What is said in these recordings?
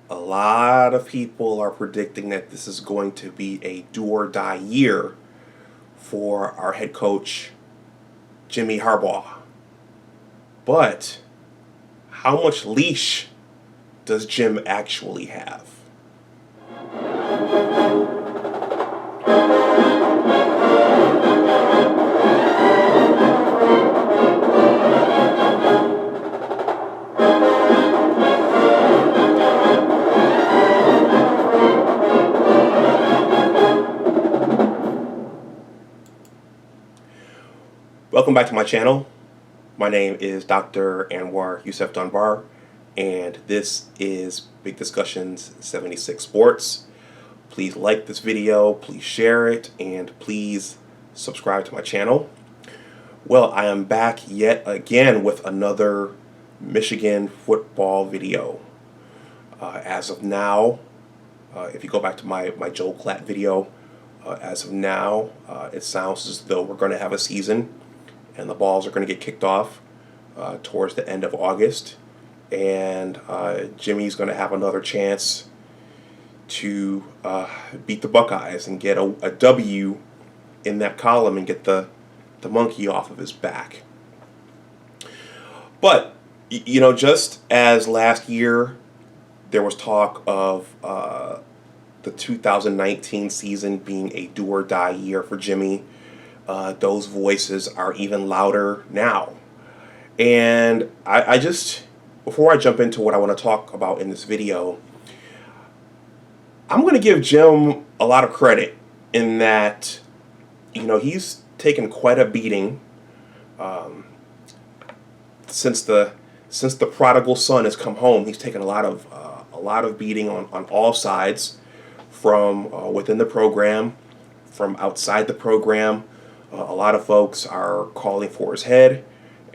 A lot of people are predicting that this is going to be a do or die year for our head coach, Jimmy Harbaugh. But how much leash does Jim actually have? Welcome back to my channel. My name is Dr. Anwar Youssef Dunbar, and this is Big Discussions 76 Sports. Please like this video, please share it, and please subscribe to my channel. Well, I am back yet again with another Michigan football video. As of now, if you go back to my Joel Klatt video, as of now, it sounds as though we're going to have a season and the balls are going to get kicked off towards the end of August. And Jimmy's going to have another chance to beat the Buckeyes and get a W in that column and get the monkey off of his back. But, just as last year there was talk of the 2019 season being a do or die year for Jimmy, those voices are even louder now. And I just, before I jump into what I want to talk about in this video, I'm going to give Jim a lot of credit in that, he's taken quite a beating since the prodigal son has come home. He's taken a lot of beating on all sides, from within the program, from outside the program. A lot of folks are calling for his head,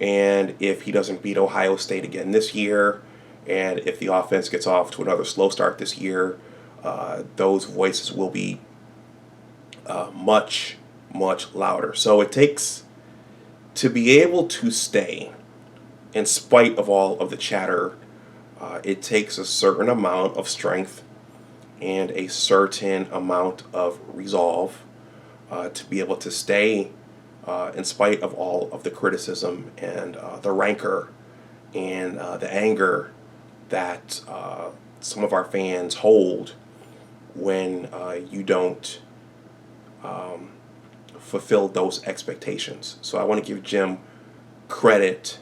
and if he doesn't beat Ohio State again this year, and if the offense gets off to another slow start this year, those voices will be much, much louder. So it takes, to be able to stay, in spite of all of the chatter, it takes a certain amount of strength and a certain amount of resolve to be able to stay in spite of all of the criticism and the rancor and the anger that some of our fans hold when you don't fulfill those expectations. So I want to give Jim credit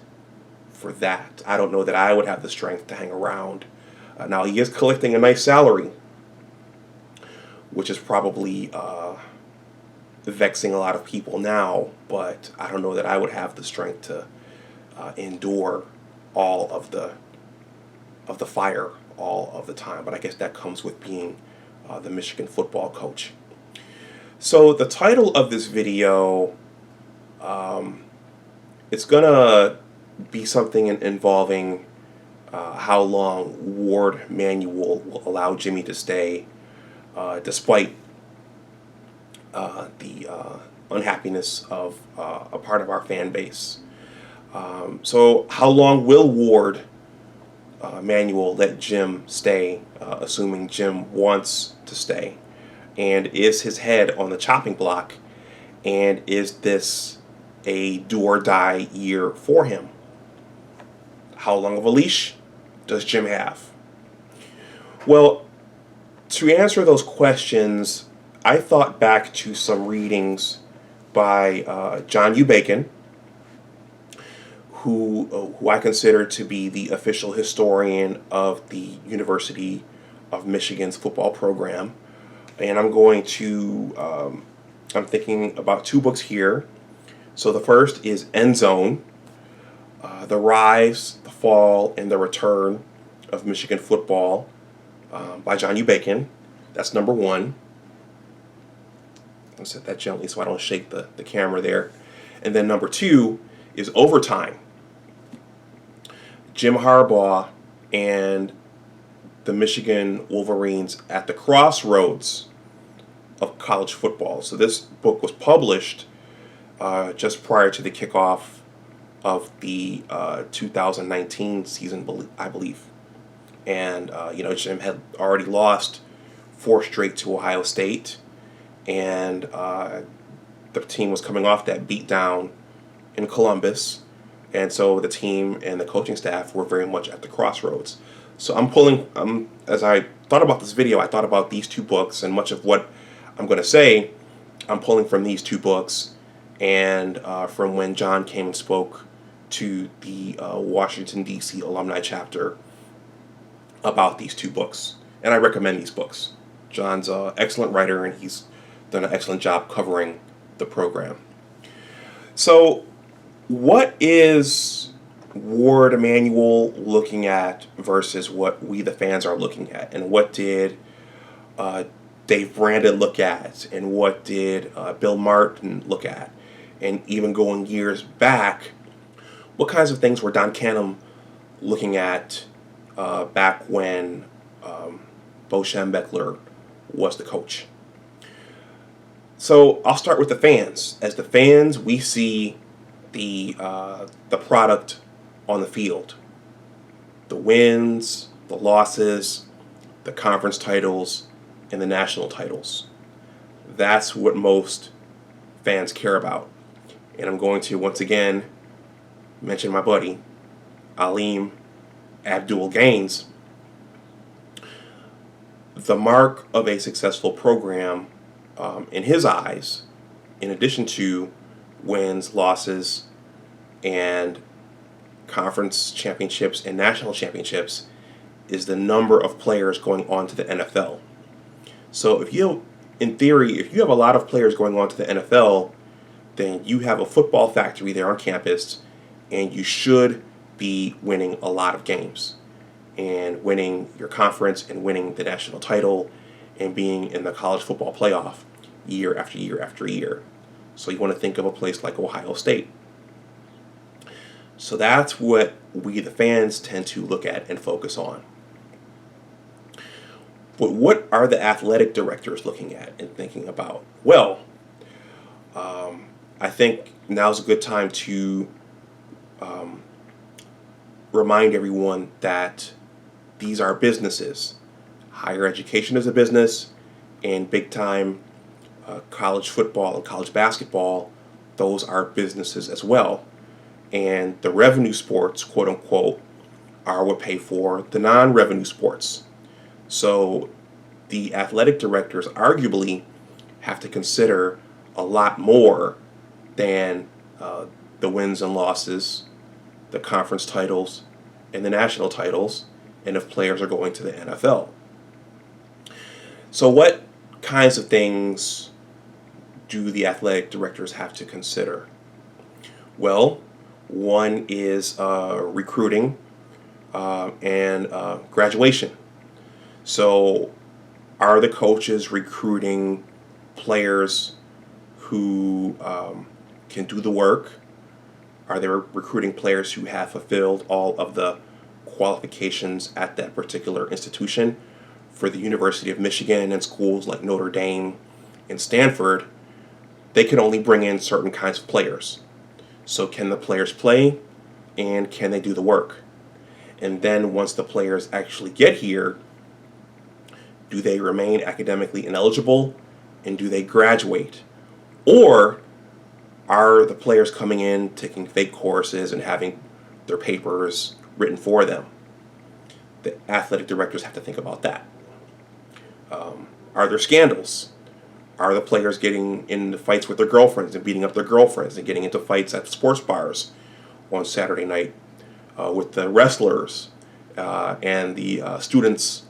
for that. I don't know that I would have the strength to hang around. Now, he is collecting a nice salary, which is probably vexing a lot of people now, but I don't know that I would have the strength to endure all of the fire all of the time. But I guess that comes with being the Michigan football coach. So the title of this video, it's gonna be something involving how long Ward Manuel will allow Jimmy to stay, despite the unhappiness of a part of our fan base. So how long will Ward Manuel let Jim stay, assuming Jim wants to stay? And is his head on the chopping block? And is this a do or die year for him? How long of a leash does Jim have? Well, to answer those questions, I thought back to some readings by John U. Bacon, who I consider to be the official historian of the University of Michigan's football program. And I'm thinking about two books here. So the first is End Zone, The Rise, the Fall, and the Return of Michigan Football by John U. Bacon. That's number one. I'll set that gently so I don't shake the camera there. And then number two is Overtime. Jim Harbaugh and the Michigan Wolverines at the crossroads of college football. So this book was published just prior to the kickoff of the 2019 season, I believe. And, Jim had already lost 4 straight to Ohio State. And the team was coming off that beatdown in Columbus. And so the team and the coaching staff were very much at the crossroads. So as I thought about this video, I thought about these 2 books, and much of what I'm going to say, I'm pulling from these 2 books and from when John came and spoke to the Washington, D.C. alumni chapter about these 2 books. And I recommend these books. John's an excellent writer, and he's done an excellent job covering the program. So, what is Ward Emanuel looking at versus what we, the fans, are looking at? And what did Dave Brandon look at? And what did Bill Martin look at? And even going years back, what kinds of things were Don Canham looking at back when Bo Schembechler was the coach? So I'll start with the fans. As the fans, we see the product on the field. The wins, the losses, the conference titles, and the national titles. That's what most fans care about. And I'm going to once again mention my buddy, Aleem Abdul-Gaines. The mark of a successful program, in his eyes, in addition to wins, losses, and conference championships and national championships, is the number of players going on to the NFL. So in theory, if you have a lot of players going on to the NFL, then you have a football factory there on campus, and you should be winning a lot of games and winning your conference and winning the national title and being in the college football playoff year after year after year. So you want to think of a place like Ohio State. So that's what we, the fans, tend to look at and focus on. But what are the athletic directors looking at and thinking about? Well, I think now's a good time to remind everyone that these are businesses. Higher education is a business, and big-time college football and college basketball, those are businesses as well. And the revenue sports, quote unquote, are what pay for the non-revenue sports. So the athletic directors arguably have to consider a lot more than the wins and losses, the conference titles, and the national titles, and if players are going to the NFL. So what kinds of things do the athletic directors have to consider? Well, one is recruiting and graduation. So are the coaches recruiting players who can do the work? Are they recruiting players who have fulfilled all of the qualifications at that particular institution? For the University of Michigan and schools like Notre Dame and Stanford, they can only bring in certain kinds of players. So can the players play, and can they do the work? And then once the players actually get here, do they remain academically ineligible, and do they graduate? Or are the players coming in, taking fake courses, and having their papers written for them? The athletic directors have to think about that. Are there scandals? Are the players getting into fights with their girlfriends and beating up their girlfriends and getting into fights at sports bars on Saturday night with the wrestlers and the students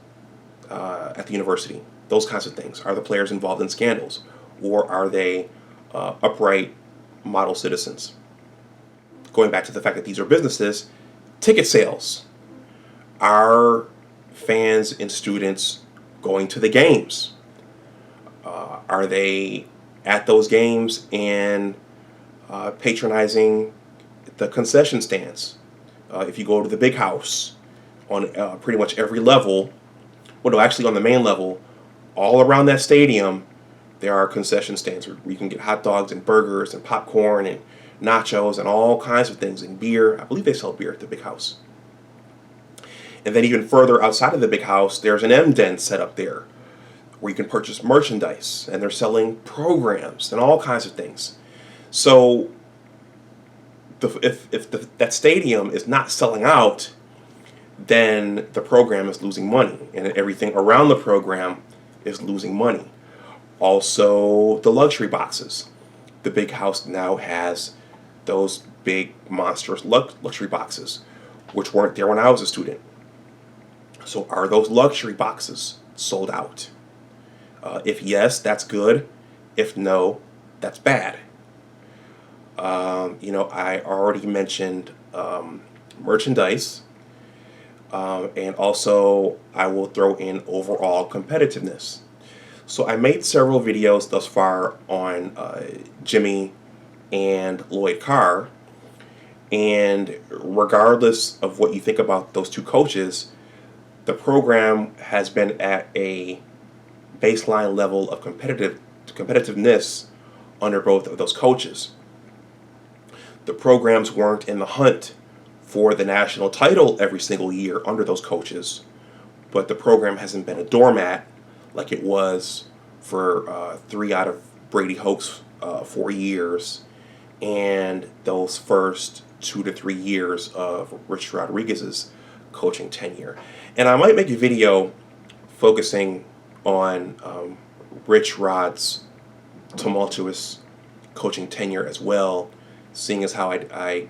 at the university? Those kinds of things. Are the players involved in scandals? Or are they upright model citizens? Going back to the fact that these are businesses, ticket sales. Are fans and students going to the games? Are they at those games and patronizing the concession stands? If you go to the big house on pretty much every level, well, no, actually on the main level, all around that stadium, there are concession stands where you can get hot dogs and burgers and popcorn and nachos and all kinds of things, and beer. I believe they sell beer at the big house. And then even further outside of the big house, there's an M-Den set up there where you can purchase merchandise, and they're selling programs and all kinds of things. So if that stadium is not selling out, then the program is losing money, and everything around the program is losing money. Also, the luxury boxes. The big house now has those big monstrous luxury boxes, which weren't there when I was a student. So are those luxury boxes sold out? If yes, that's good. If no, that's bad. I already mentioned merchandise, and also I will throw in overall competitiveness. So I made several videos thus far on Jimmy and Lloyd Carr, and regardless of what you think about those two coaches, the program has been at a baseline level of competitiveness under both of those coaches. The programs weren't in the hunt for the national title every single year under those coaches, but the program hasn't been a doormat like it was for 3 out of Brady Hoke's 4 years and those first 2 to 3 years of Rich Rodriguez's coaching tenure. And I might make a video focusing on Rich Rod's tumultuous coaching tenure as well, seeing as how I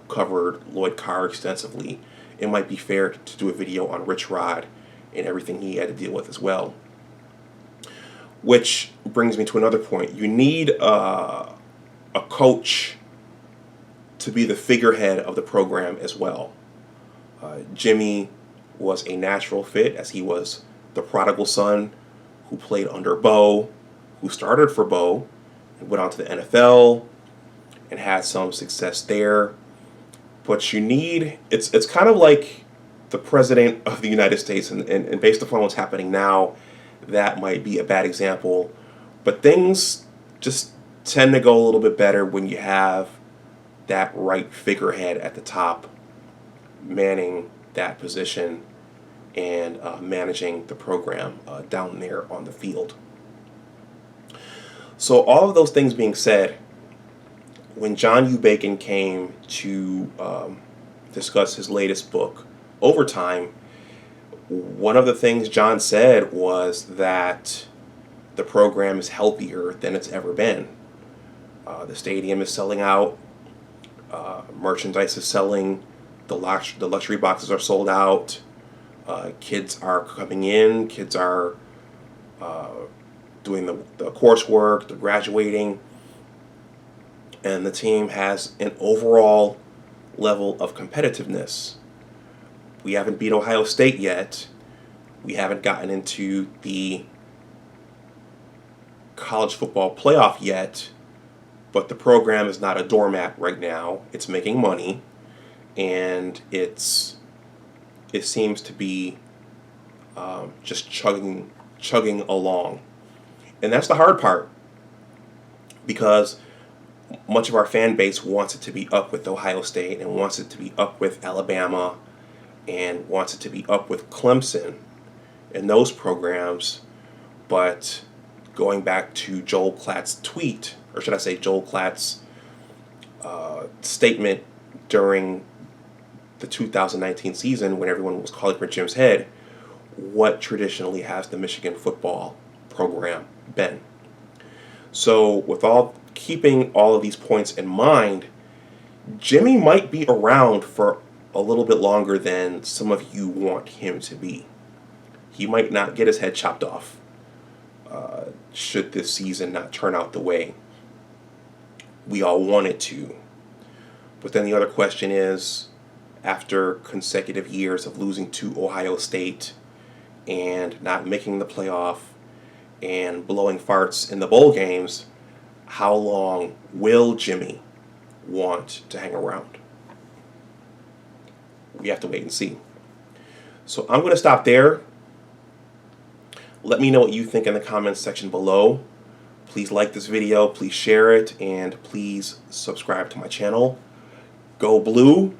covered Lloyd Carr extensively. It might be fair to do a video on Rich Rod and everything he had to deal with as well. Which brings me to another point. You need a coach to be the figurehead of the program as well. Jimmy was a natural fit, as he was the prodigal son who played under Bo, who started for Bo, and went on to the NFL and had some success there. But you need, it's kind of like the President of the United States, and based upon what's happening now, that might be a bad example. But things just tend to go a little bit better when you have that right figurehead at the top manning that position and managing the program down there on the field. So all of those things being said, when John U. Bacon came to discuss his latest book, Overtime, one of the things John said was that the program is healthier than it's ever been. The stadium is selling out. Merchandise is selling. The luxury boxes are sold out. Kids are coming in. Kids are doing the coursework. They're graduating. And the team has an overall level of competitiveness. We haven't beat Ohio State yet. We haven't gotten into the college football playoff yet. But the program is not a doormat right now. It's making money. And it seems to be just chugging along. And that's the hard part, because much of our fan base wants it to be up with Ohio State and wants it to be up with Alabama and wants it to be up with Clemson and those programs. But going back to Joel Klatt's tweet, or should I say Joel Klatt's statement during the 2019 season when everyone was calling for Jim's head, what traditionally has the Michigan football program been? So with keeping all of these points in mind, Jimmy might be around for a little bit longer than some of you want him to be. He might not get his head chopped off should this season not turn out the way we all want it to. But then the other question is, after consecutive years of losing to Ohio State and not making the playoff and blowing farts in the bowl games, how long will Jimmy want to hang around? We have to wait and see. So I'm going to stop there. Let me know what you think in the comments section below. Please like this video, please share it, and please subscribe to my channel. Go Blue.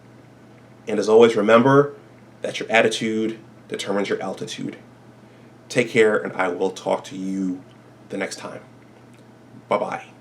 And as always, remember, that your attitude determines your altitude. Take care, and I will talk to you the next time. Bye-bye.